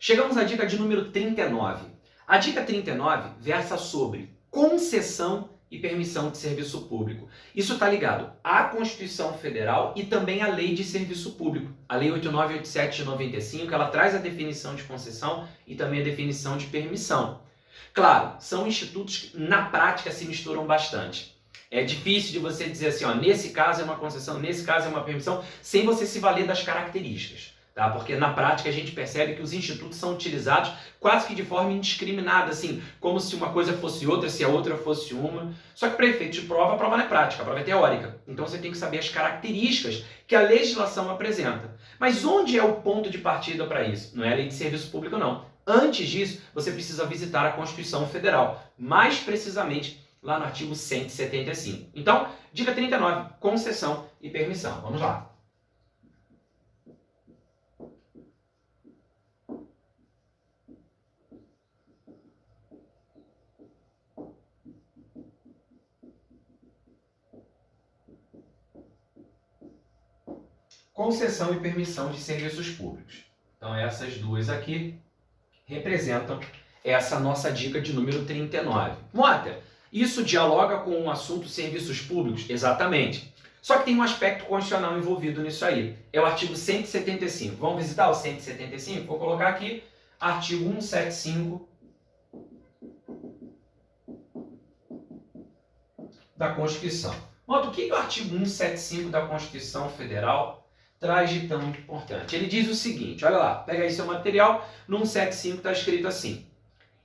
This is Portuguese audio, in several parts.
Chegamos à dica de número 39. A dica 39 versa sobre concessão e permissão de serviço público. Isso está ligado à Constituição Federal e também à Lei de Serviço Público. A Lei 8987 de 95, ela traz a definição de concessão e também a definição de permissão. Claro, são institutos que na prática se misturam bastante. É difícil de você dizer assim, ó, nesse caso é uma concessão, nesse caso é uma permissão, sem você se valer das características. Tá? Porque na prática a gente percebe que os institutos são utilizados quase que de forma indiscriminada, assim, como se uma coisa fosse outra, se a outra fosse uma. Só que para efeito de prova, a prova não é prática, a prova é teórica. Então você tem que saber as características que a legislação apresenta. Mas onde é o ponto de partida para isso? Não é a Lei de Serviço Público, não. Antes disso, você precisa visitar a Constituição Federal, mais precisamente lá no artigo 175. Então, dica 39, concessão e permissão. Vamos lá. Concessão e permissão de serviços públicos. Então essas duas aqui representam essa nossa dica de número 39. Mota, isso dialoga com o assunto serviços públicos? Exatamente. Só que tem um aspecto constitucional envolvido nisso aí. É o artigo 175. Vamos visitar o 175? Vou colocar aqui artigo 175 da Constituição. Mota, o que é o artigo 175 da Constituição Federal traz de tão importante? Ele diz o seguinte, olha lá, pega aí seu material, no 175 está escrito assim: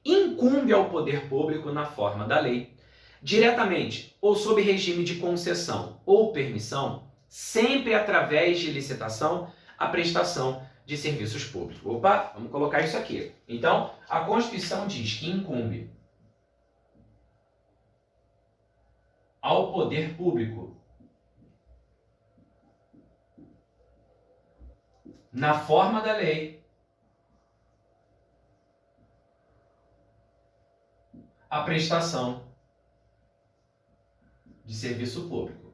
incumbe ao poder público na forma da lei, diretamente ou sob regime de concessão ou permissão, sempre através de licitação, a prestação de serviços públicos. Opa, vamos colocar isso aqui. Então, a Constituição diz que incumbe ao poder público na forma da lei a prestação de serviço público.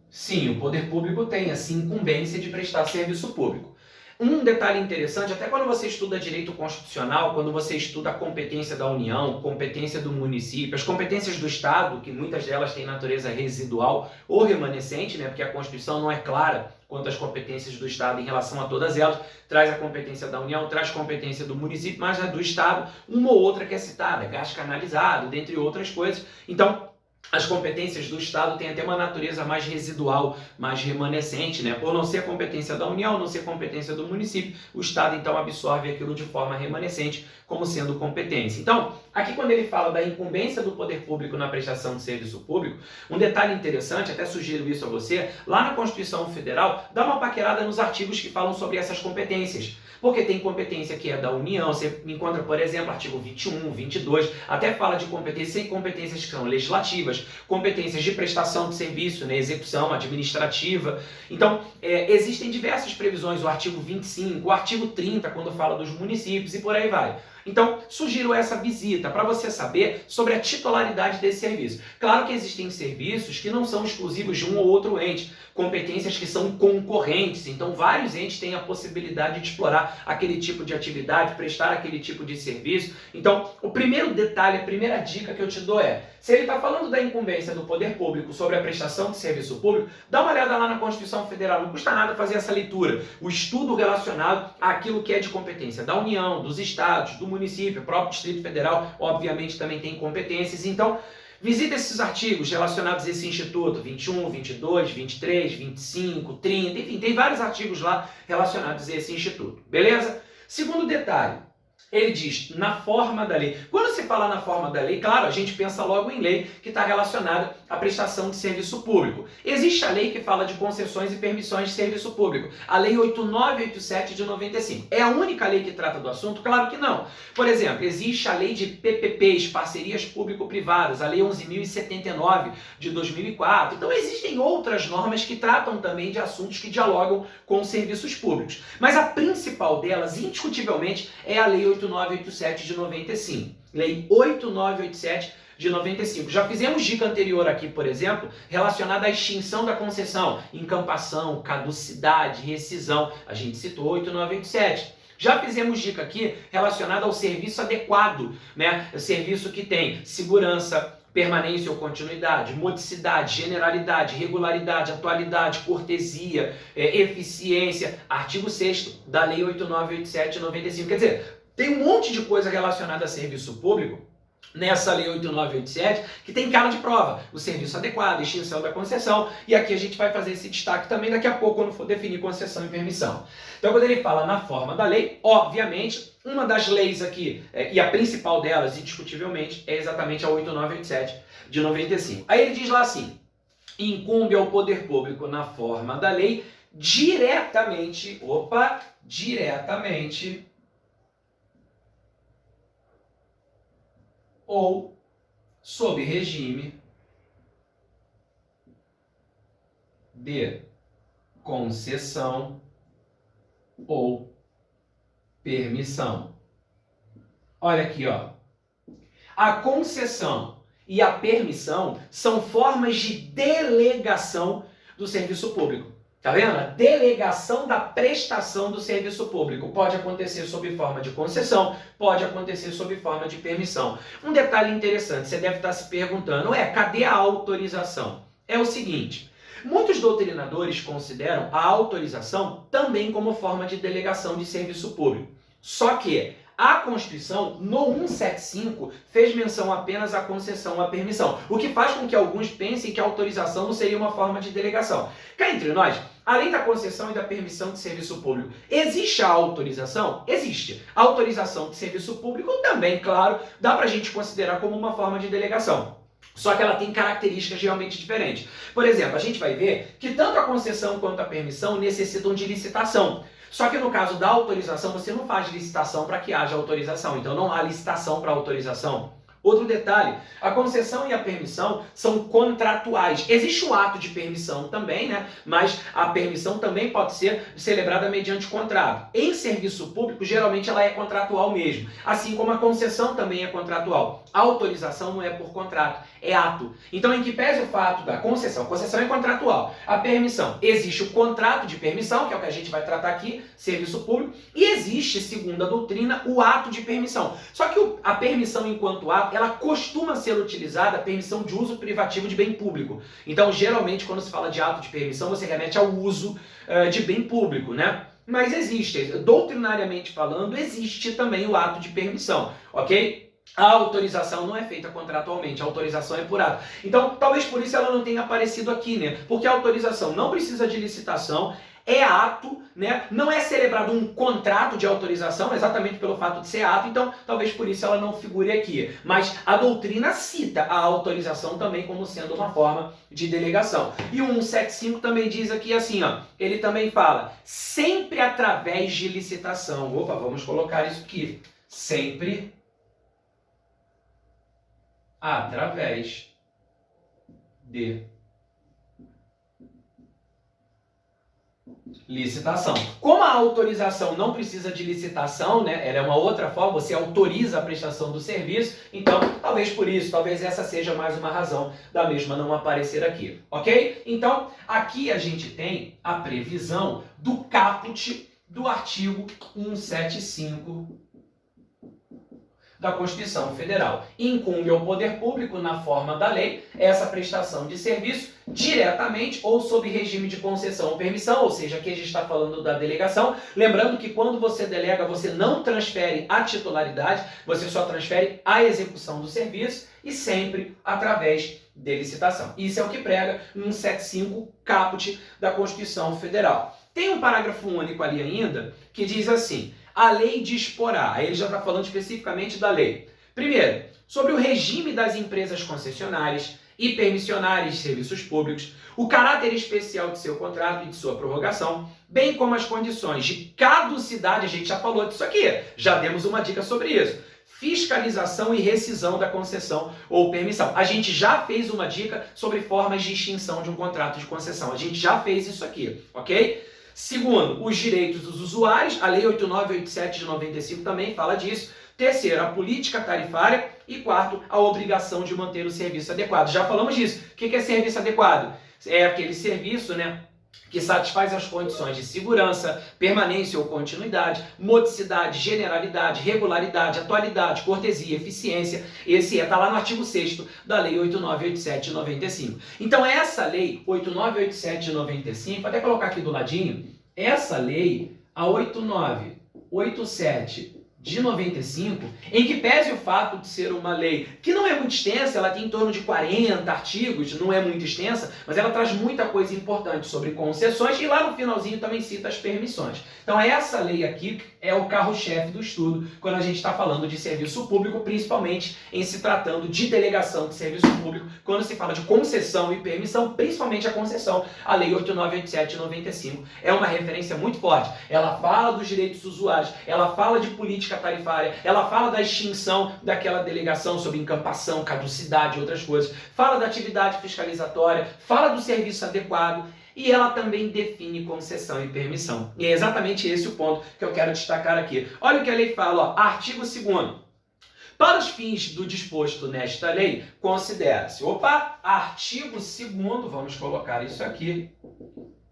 Sim, o poder público tem essa incumbência de prestar serviço público. Um detalhe interessante, até quando você estuda direito constitucional, quando você estuda a competência da União, competência do município, as competências do Estado, que muitas delas têm natureza residual ou remanescente, né, porque a Constituição não é clara quanto às competências do Estado em relação a todas elas, traz a competência da União, traz competência do município, mas a do Estado, uma ou outra que é citada, gás canalizado, dentre outras coisas. Então, as competências do Estado têm até uma natureza mais residual, mais remanescente, né? Por não ser competência da União, não ser competência do município, o Estado então absorve aquilo de forma remanescente como sendo competência. Então, aqui quando ele fala da incumbência do poder público na prestação de serviço público, um detalhe interessante, até sugiro isso a você, lá na Constituição Federal, dá uma paquerada nos artigos que falam sobre essas competências. Porque tem competência que é da União, você encontra, por exemplo, artigo 21, 22, até fala de competências e competências que são legislativas, competências de prestação de serviço, né, execução administrativa. Então, existem diversas previsões, o artigo 25, o artigo 30, quando fala dos municípios e por aí vai. Então, sugiro essa visita para você saber sobre a titularidade desse serviço. Claro que existem serviços que não são exclusivos de um ou outro ente, competências que são concorrentes, então vários entes têm a possibilidade de explorar aquele tipo de atividade, prestar aquele tipo de serviço. Então, o primeiro detalhe, a primeira dica que eu te dou é, se ele está falando da incumbência do poder público sobre a prestação de serviço público, dá uma olhada lá na Constituição Federal, não custa nada fazer essa leitura, o estudo relacionado àquilo que é de competência da União, dos estados, do município, o próprio Distrito Federal, obviamente também tem competências, então visita esses artigos relacionados a esse instituto, 21, 22, 23, 25, 30, enfim, tem vários artigos lá relacionados a esse instituto, beleza? Segundo detalhe, ele diz, na forma da lei. Quando se fala na forma da lei, claro, a gente pensa logo em lei que está relacionada à prestação de serviço público. Existe a lei que fala de concessões e permissões de serviço público, a Lei 8987 de 95. É a única lei que trata do assunto? Claro que não. Por exemplo, existe a lei de PPPs, parcerias público-privadas, a Lei 11.079 de 2004. Então existem outras normas que tratam também de assuntos que dialogam com serviços públicos. Mas a principal delas, indiscutivelmente, é a Lei 8987 de 95. Lei 8987 de 95. Já fizemos dica anterior aqui, por exemplo, relacionada à extinção da concessão, encampação, caducidade, rescisão. A gente citou 8987. Já fizemos dica aqui relacionada ao serviço adequado, né? O serviço que tem segurança, permanência ou continuidade, modicidade, generalidade, regularidade, atualidade, cortesia, eficiência, artigo 6º da Lei 8987 de 95. Quer dizer, tem um monte de coisa relacionada a serviço público nessa Lei 8987 que tem cara de prova. O serviço adequado, extinção da concessão, e aqui a gente vai fazer esse destaque também daqui a pouco quando for definir concessão e permissão. Então quando ele fala na forma da lei, obviamente, uma das leis aqui, e a principal delas, indiscutivelmente, é exatamente a 8987 de 95. Aí ele diz lá assim, incumbe ao poder público na forma da lei diretamente, ou sob regime de concessão ou permissão. Olha aqui, ó. A concessão e a permissão são formas de delegação do serviço público. Tá vendo? A delegação da prestação do serviço público pode acontecer sob forma de concessão, pode acontecer sob forma de permissão. Um detalhe interessante, você deve estar se perguntando, cadê a autorização? É o seguinte, muitos doutrinadores consideram a autorização também como forma de delegação de serviço público. Só que a Constituição, no 175, fez menção apenas à concessão, à permissão, o que faz com que alguns pensem que a autorização não seria uma forma de delegação. Cá entre nós, além da concessão e da permissão de serviço público, existe a autorização? Existe. A autorização de serviço público também, claro, dá pra gente considerar como uma forma de delegação. Só que ela tem características realmente diferentes. Por exemplo, a gente vai ver que tanto a concessão quanto a permissão necessitam de licitação. Só que no caso da autorização, você não faz licitação para que haja autorização. Então não há licitação para autorização. Outro detalhe, a concessão e a permissão são contratuais. Existe o ato de permissão também, né? Mas a permissão também pode ser celebrada mediante contrato. Em serviço público, geralmente ela é contratual mesmo. Assim como a concessão também é contratual. A autorização não é por contrato, é ato. Então, em que pese o fato da concessão é contratual. A permissão, existe o contrato de permissão, que é o que a gente vai tratar aqui, serviço público, e existe, segundo a doutrina, o ato de permissão. Só que a permissão enquanto ato, ela costuma ser utilizada, a permissão de uso privativo de bem público. Então, geralmente, quando se fala de ato de permissão, você remete ao uso de bem público, né? Mas existe, doutrinariamente falando, existe também o ato de permissão, ok? A autorização não é feita contratualmente, a autorização é por ato. Então, talvez por isso ela não tenha aparecido aqui, né? Porque a autorização não precisa de licitação, é ato, né? Não é celebrado um contrato de autorização, exatamente pelo fato de ser ato, então talvez por isso ela não figure aqui. Mas a doutrina cita a autorização também como sendo uma forma de delegação. E o 175 também diz aqui assim, ó, ele também fala, sempre através de licitação. Opa, vamos colocar isso aqui. Sempre através de licitação. Como a autorização não precisa de licitação, né? Ela é uma outra forma, você autoriza a prestação do serviço, então talvez por isso, talvez essa seja mais uma razão da mesma não aparecer aqui, ok? Então, aqui a gente tem a previsão do caput do artigo 175 da Constituição Federal. Incumbe ao poder público, na forma da lei, essa prestação de serviço diretamente ou sob regime de concessão ou permissão, ou seja, aqui a gente está falando da delegação. Lembrando que quando você delega, você não transfere a titularidade, você só transfere a execução do serviço e sempre através de licitação. Isso é o que prega 175 caput da Constituição Federal. Tem um parágrafo único ali ainda que diz assim: a lei disporá, aí ele já está falando especificamente da lei. Primeiro, sobre o regime das empresas concessionárias e permissionárias de serviços públicos, o caráter especial de seu contrato e de sua prorrogação, bem como as condições de caducidade, a gente já falou disso aqui, já demos uma dica sobre isso. Fiscalização e rescisão da concessão ou permissão. A gente já fez uma dica sobre formas de extinção de um contrato de concessão. A gente já fez isso aqui, ok? Segundo, os direitos dos usuários, a Lei 8987 de 95 também fala disso. Terceiro, a política tarifária. E quarto, a obrigação de manter o serviço adequado. Já falamos disso. O que é serviço adequado? É aquele serviço, né, que satisfaz as condições de segurança, permanência ou continuidade, modicidade, generalidade, regularidade, atualidade, cortesia, eficiência. Esse está lá no artigo 6º da Lei 8987 de 95. Então essa Lei 8987 de 95, vou até colocar aqui do ladinho, essa lei, a 8987 de 95, em que pese o fato de ser uma lei que não é muito extensa, ela tem em torno de 40 artigos, não é muito extensa, mas ela traz muita coisa importante sobre concessões e lá no finalzinho também cita as permissões. Então essa lei aqui é o carro-chefe do estudo quando a gente está falando de serviço público, principalmente em se tratando de delegação de serviço público, quando se fala de concessão e permissão, principalmente a concessão, a Lei 8987 de 95 é uma referência muito forte. Ela fala dos direitos dos usuários, ela fala de política tarifária, ela fala da extinção daquela delegação sobre encampação, caducidade e outras coisas, fala da atividade fiscalizatória, fala do serviço adequado e ela também define concessão e permissão. E é exatamente esse o ponto que eu quero destacar aqui. Olha o que a lei fala, ó, artigo 2º. Para os fins do disposto nesta lei, considera-se, artigo 2º, vamos colocar isso aqui,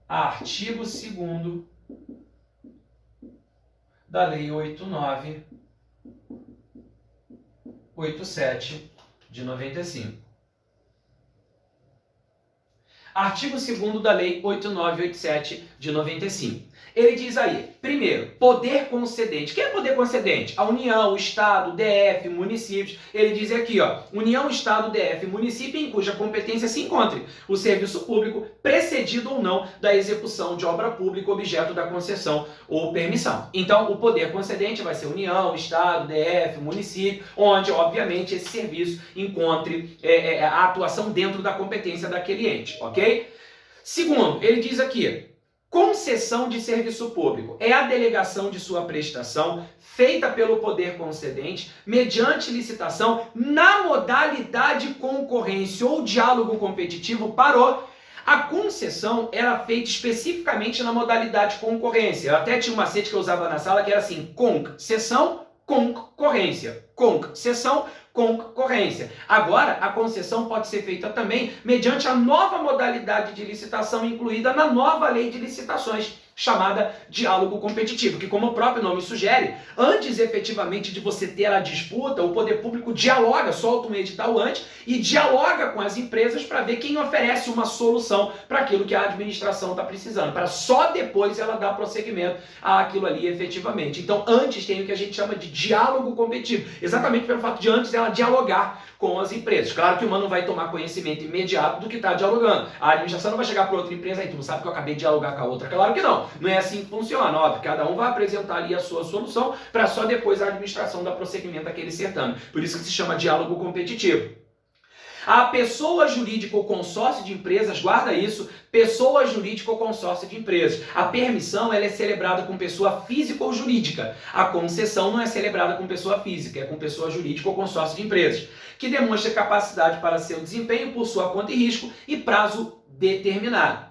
artigo 2º da Lei 8987 de 95. Artigo 2º da Lei 8987 de 95. Ele diz aí, primeiro, poder concedente. Quem é poder concedente? A União, o Estado, DF, municípios. Ele diz aqui, ó, União, Estado, DF, município em cuja competência se encontre o serviço público precedido ou não da execução de obra pública objeto da concessão ou permissão. Então, o poder concedente vai ser União, Estado, DF, município, onde, obviamente, esse serviço encontre a atuação dentro da competência daquele ente, ok? Segundo, ele diz aqui, concessão de serviço público é a delegação de sua prestação feita pelo poder concedente mediante licitação na modalidade concorrência ou diálogo competitivo A concessão era feita especificamente na modalidade concorrência. Eu até tinha um macete que eu usava na sala que era assim, concessão, concorrência. Concessão, concorrência. Agora, a concessão pode ser feita também mediante a nova modalidade de licitação incluída na nova lei de licitações, chamada diálogo competitivo, que como o próprio nome sugere, antes efetivamente de você ter a disputa, o poder público dialoga, solta um edital antes e dialoga com as empresas para ver quem oferece uma solução para aquilo que a administração está precisando, para só depois ela dar prosseguimento àquilo ali efetivamente. Então, antes tem o que a gente chama de diálogo competitivo, exatamente pelo fato de antes ela dialogar com as empresas. Claro que uma não vai tomar conhecimento imediato do que está dialogando. A administração não vai chegar para outra empresa e tu não sabe que eu acabei de dialogar com a outra. Claro que não. Não é assim que funciona. Óbvio, cada um vai apresentar ali a sua solução para só depois a administração dar prosseguimento àquele certame. Por isso que se chama diálogo competitivo. A pessoa jurídica ou consórcio de empresas, guarda isso, pessoa jurídica ou consórcio de empresas. A permissão ela é celebrada com pessoa física ou jurídica. A concessão não é celebrada com pessoa física, é com pessoa jurídica ou consórcio de empresas, que demonstra capacidade para seu desempenho por sua conta e risco e prazo determinado.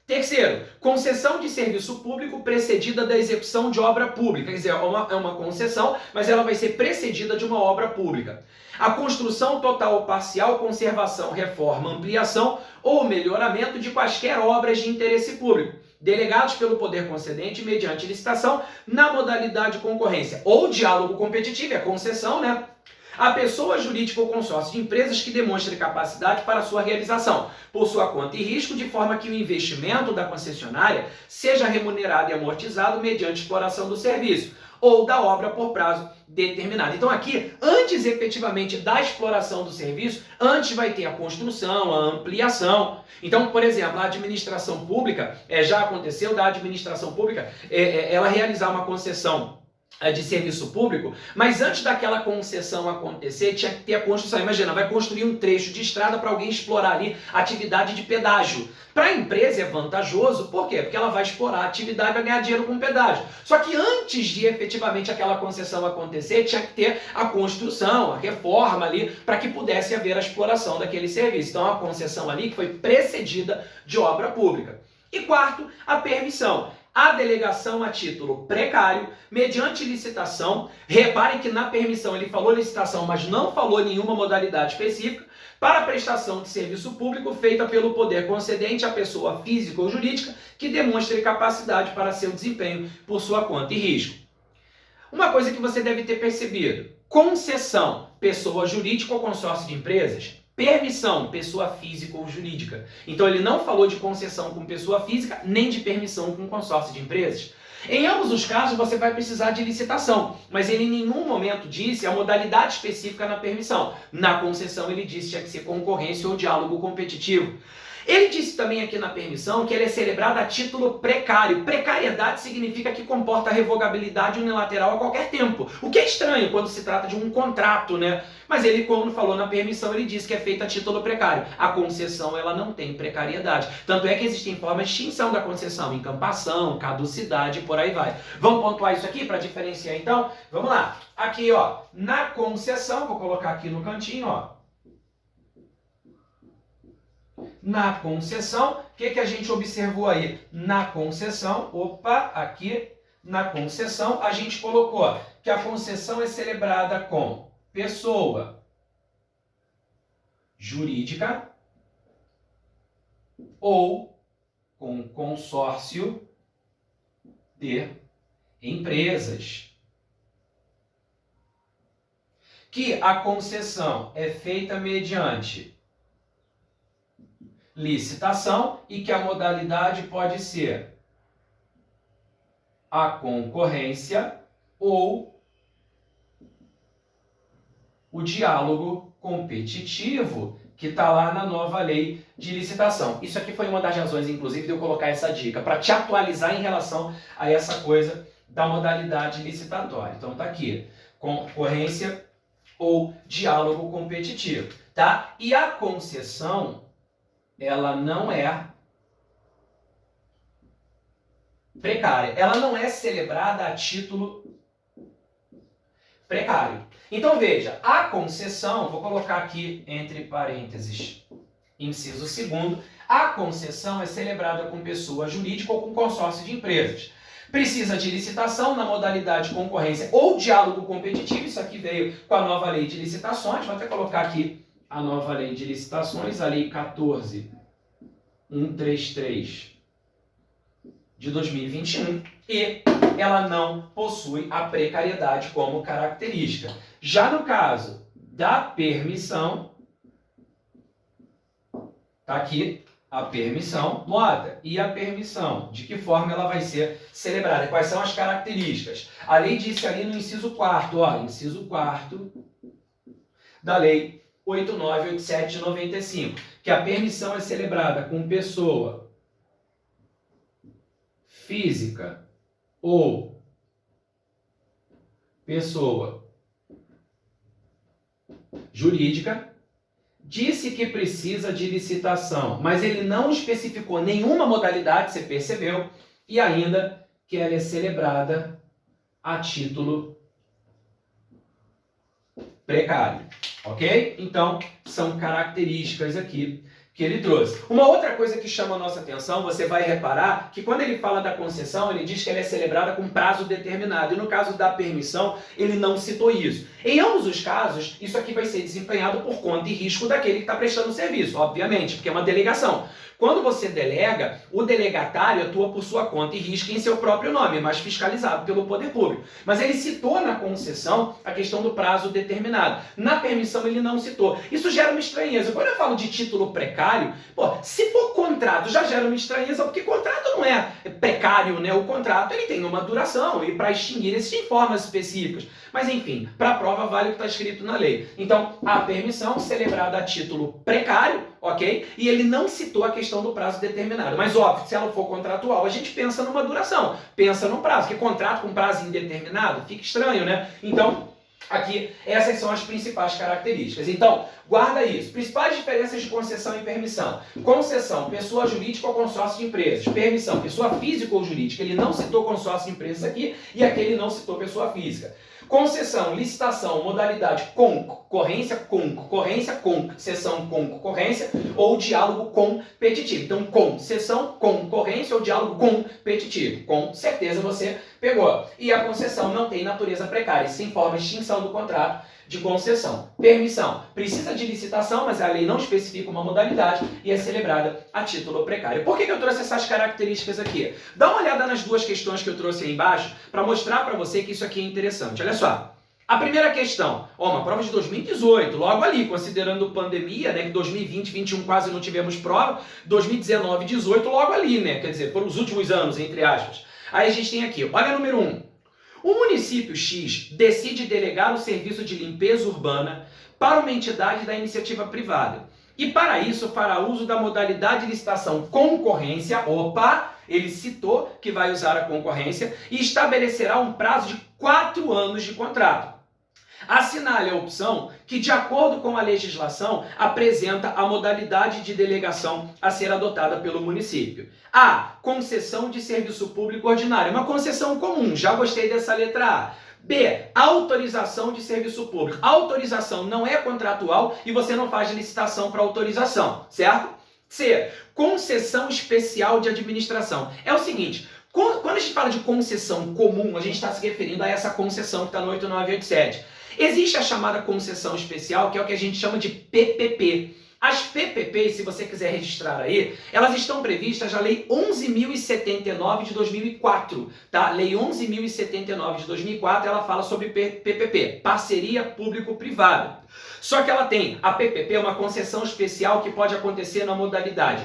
Terceiro, concessão de serviço público precedida da execução de obra pública. Quer dizer, é uma concessão, mas ela vai ser precedida de uma obra pública. A construção total ou parcial, conservação, reforma, ampliação ou melhoramento de quaisquer obras de interesse público, delegados pelo poder concedente mediante licitação na modalidade concorrência ou diálogo competitivo, é concessão, né? A pessoa jurídica ou consórcio de empresas que demonstre capacidade para sua realização, por sua conta e risco, de forma que o investimento da concessionária seja remunerado e amortizado mediante exploração do serviço ou da obra por prazo determinado. Então aqui, antes efetivamente da exploração do serviço, antes vai ter a construção, a ampliação. Então, por exemplo, a administração pública, já aconteceu da administração pública, ela realizar uma concessão de serviço público, mas antes daquela concessão acontecer, tinha que ter a construção. Imagina, vai construir um trecho de estrada para alguém explorar ali a atividade de pedágio. Para a empresa é vantajoso, por quê? Porque ela vai explorar a atividade e vai ganhar dinheiro com pedágio. Só que antes de efetivamente aquela concessão acontecer, tinha que ter a construção, a reforma ali, para que pudesse haver a exploração daquele serviço. Então, a concessão ali que foi precedida de obra pública. E quarto, a permissão, a delegação a título precário, mediante licitação. Reparem que na permissão ele falou licitação, mas não falou nenhuma modalidade específica, para a prestação de serviço público feita pelo poder concedente à pessoa física ou jurídica que demonstre capacidade para seu desempenho por sua conta e risco. Uma coisa que você deve ter percebido: concessão, pessoa jurídica ou consórcio de empresas. Permissão, pessoa física ou jurídica. Então ele não falou de concessão com pessoa física, nem de permissão com consórcio de empresas. Em ambos os casos você vai precisar de licitação, mas ele em nenhum momento disse a modalidade específica na permissão. Na concessão ele disse que tinha que ser concorrência ou diálogo competitivo. Ele disse também aqui na permissão que ela é celebrada a título precário. Precariedade significa que comporta revogabilidade unilateral a qualquer tempo. O que é estranho quando se trata de um contrato, né? Mas ele, quando falou na permissão, ele disse que é feita a título precário. A concessão, ela não tem precariedade. Tanto é que existem formas de extinção da concessão, encampação, caducidade e por aí vai. Vamos pontuar isso aqui para diferenciar então? Vamos lá. Aqui, ó, na concessão, vou colocar aqui no cantinho, ó. Na concessão, o que a gente observou aí? Na concessão, aqui na concessão, a gente colocou que a concessão é celebrada com pessoa jurídica ou com consórcio de empresas. Que a concessão é feita mediante licitação e que a modalidade pode ser a concorrência ou o diálogo competitivo, que está lá na nova lei de licitação. Isso aqui foi uma das razões, inclusive, de eu colocar essa dica, para te atualizar em relação a essa coisa da modalidade licitatória. Então tá aqui, concorrência ou diálogo competitivo, tá? E a concessão, ela não é precária. Ela não é celebrada a título precário. Então veja, a concessão, vou colocar aqui entre parênteses, inciso 2º, a concessão é celebrada com pessoa jurídica ou com consórcio de empresas. Precisa de licitação na modalidade concorrência ou diálogo competitivo. Isso aqui veio com a nova lei de licitações. Vou até colocar aqui a nova lei de licitações, a lei 14.133 de 2021, e ela não possui a precariedade como característica. Já no caso da permissão, tá aqui a permissão, nota, e a permissão, de que forma ela vai ser celebrada, quais são as características. A lei disse ali no inciso 4º, ó, inciso 4º da lei 8987 de 95, que a permissão é celebrada com pessoa física ou pessoa jurídica. Disse que precisa de licitação, mas ele não especificou nenhuma modalidade, você percebeu, e ainda que ela é celebrada a título precário, ok? Então, são características aqui que ele trouxe. Uma outra coisa que chama a nossa atenção, você vai reparar que quando ele fala da concessão, ele diz que ela é celebrada com prazo determinado. E no caso da permissão, ele não citou isso. Em ambos os casos, isso aqui vai ser desempenhado por conta e risco daquele que está prestando o serviço, obviamente, porque é uma delegação. Quando você delega, o delegatário atua por sua conta e risco em seu próprio nome, mas fiscalizado pelo poder público. Mas ele citou na concessão a questão do prazo determinado. Na permissão ele não citou. Isso gera uma estranheza. Quando eu falo de título precário, se for contrato já gera uma estranheza, porque contrato não é precário, né? O contrato ele tem uma duração e para extinguir existem formas específicas. Mas enfim, para a prova vale o que está escrito na lei. Então, a permissão celebrada a título precário, ok? E ele não citou a questão do prazo determinado. Mas óbvio, se ela for contratual, a gente pensa numa duração, pensa num prazo. Porque contrato com prazo indeterminado fica estranho, né? Então, aqui, essas são as principais características. Então, guarda isso. Principais diferenças de concessão e permissão. Concessão, pessoa jurídica ou consórcio de empresas. Permissão, pessoa física ou jurídica. Ele não citou consórcio de empresas aqui e aqui ele não citou pessoa física. Concessão, licitação, modalidade concorrência, concessão, concorrência ou diálogo competitivo. Então, concessão, concorrência ou diálogo competitivo. Com certeza você pegou. E a concessão não tem natureza precária, isso informa a extinção do contrato de concessão. Permissão. Precisa de licitação, mas a lei não especifica uma modalidade e é celebrada a título precário. Por que eu trouxe essas características aqui? Dá uma olhada nas duas questões que eu trouxe aí embaixo para mostrar para você que isso aqui é interessante. Olha só. A primeira questão, uma prova de 2018, logo ali, considerando pandemia, né, que 2020, 2021 quase não tivemos prova, 2019, 18, logo ali, né, quer dizer, foram os últimos anos, entre aspas. Aí a gente tem aqui, olha número 1. O município X decide delegar o serviço de limpeza urbana para uma entidade da iniciativa privada. E para isso fará uso da modalidade de licitação concorrência, ele citou que vai usar a concorrência, e estabelecerá um prazo de 4 anos de contrato. Assinale a opção que, de acordo com a legislação, apresenta a modalidade de delegação a ser adotada pelo município. A. Concessão de serviço público ordinário. Uma concessão comum, já gostei dessa letra A. B. Autorização de serviço público. A autorização não é contratual e você não faz licitação para autorização, certo? C. Concessão especial de administração. É o seguinte, quando a gente fala de concessão comum, a gente está se referindo a essa concessão que está no 8987. Existe a chamada concessão especial, que é o que a gente chama de PPP. As PPPs, se você quiser registrar aí, elas estão previstas na Lei 11.079 de 2004, tá? Lei 11.079 de 2004, ela fala sobre PPP, parceria público-privada. Só que ela tem, a PPP é uma concessão especial que pode acontecer na modalidade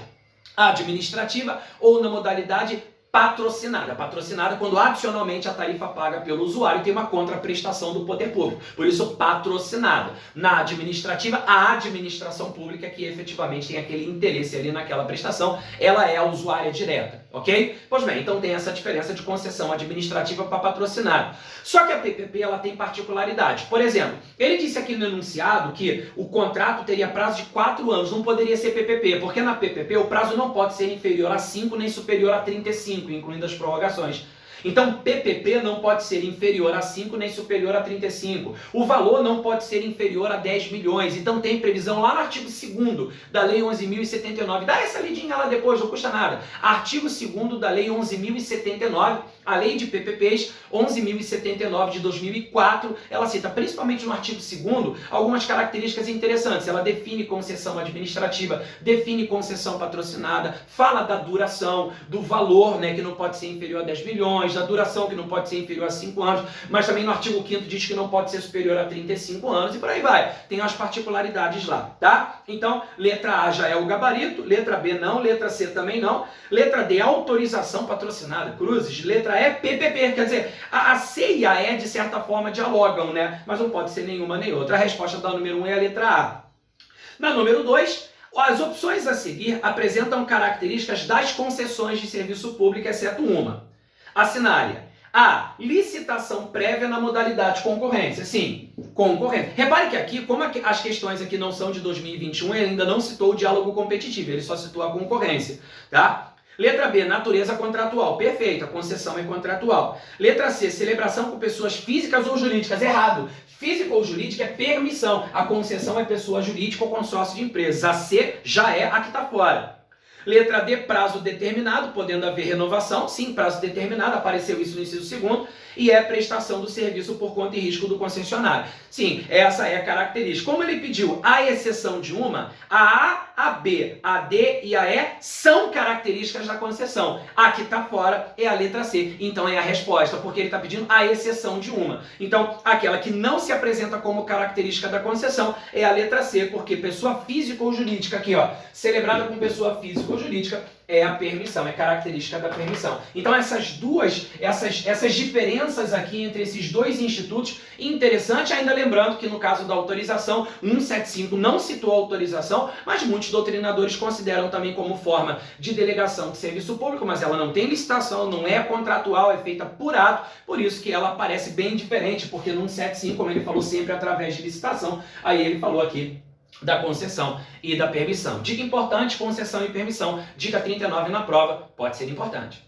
administrativa ou na modalidade patrocinada. Patrocinada quando adicionalmente a tarifa paga pelo usuário tem uma contraprestação do poder público. Por isso, patrocinada. Na administrativa, a administração pública que efetivamente tem aquele interesse ali naquela prestação, ela é a usuária direta, ok? Pois bem, então tem essa diferença de concessão administrativa para patrocinada. Só que a PPP ela tem particularidades. Por exemplo, ele disse aqui no enunciado que o contrato teria prazo de 4 anos, não poderia ser PPP, porque na PPP o prazo não pode ser inferior a 5 nem superior a 35, incluindo as prorrogações. Então, PPP não pode ser inferior a 5 nem superior a 35. O valor não pode ser inferior a 10 milhões. Então, tem previsão lá no artigo 2º da Lei 11.079. Dá essa lidinha lá depois, não custa nada. Artigo 2º da Lei 11.079, a Lei de PPPs 11.079 de 2004, ela cita, principalmente no artigo 2º, algumas características interessantes. Ela define concessão administrativa, define concessão patrocinada, fala da duração, do valor, né, que não pode ser inferior a 10 milhões, da duração que não pode ser inferior a 5 anos, mas também no artigo 5º diz que não pode ser superior a 35 anos e por aí vai. Tem as particularidades lá, tá? Então, letra A já é o gabarito, letra B não, letra C também não, letra D, autorização patrocinada, cruzes, letra E, PPP, quer dizer, a C e a E de certa forma dialogam, né? Mas não pode ser nenhuma nem outra. A resposta da número 1 é a letra A. Na número 2, as opções a seguir apresentam características das concessões de serviço público, exceto uma. Assinale. A. Licitação prévia na modalidade concorrência. Sim, concorrência. Repare que aqui, como as questões aqui não são de 2021, ele ainda não citou o diálogo competitivo, ele só citou a concorrência, tá? Letra B, natureza contratual. Perfeito, a concessão é contratual. Letra C, celebração com pessoas físicas ou jurídicas. Errado. Física ou jurídica é permissão. A concessão é pessoa jurídica ou consórcio de empresas. A C já é a que está fora. Letra D, prazo determinado, podendo haver renovação. Sim, prazo determinado, apareceu isso no inciso 2º. E é prestação do serviço por conta e risco do concessionário. Sim, essa é a característica. Como ele pediu a exceção de uma, a A, a B, a D e a E são características da concessão. A que está fora é a letra C. Então é a resposta, porque ele está pedindo a exceção de uma. Então, aquela que não se apresenta como característica da concessão é a letra C, porque pessoa física ou jurídica, aqui ó, celebrada com pessoa física ou jurídica, é a permissão, é característica da permissão. Então essas diferenças aqui entre esses dois institutos, interessante, ainda lembrando que no caso da autorização, 175 não citou a autorização, mas muitos doutrinadores consideram também como forma de delegação de serviço público, mas ela não tem licitação, não é contratual, é feita por ato, por isso que ela parece bem diferente, porque no 175, como ele falou sempre através de licitação, aí ele falou aqui da concessão e da permissão. Dica importante, concessão e permissão. Dica 39 na prova, pode ser importante.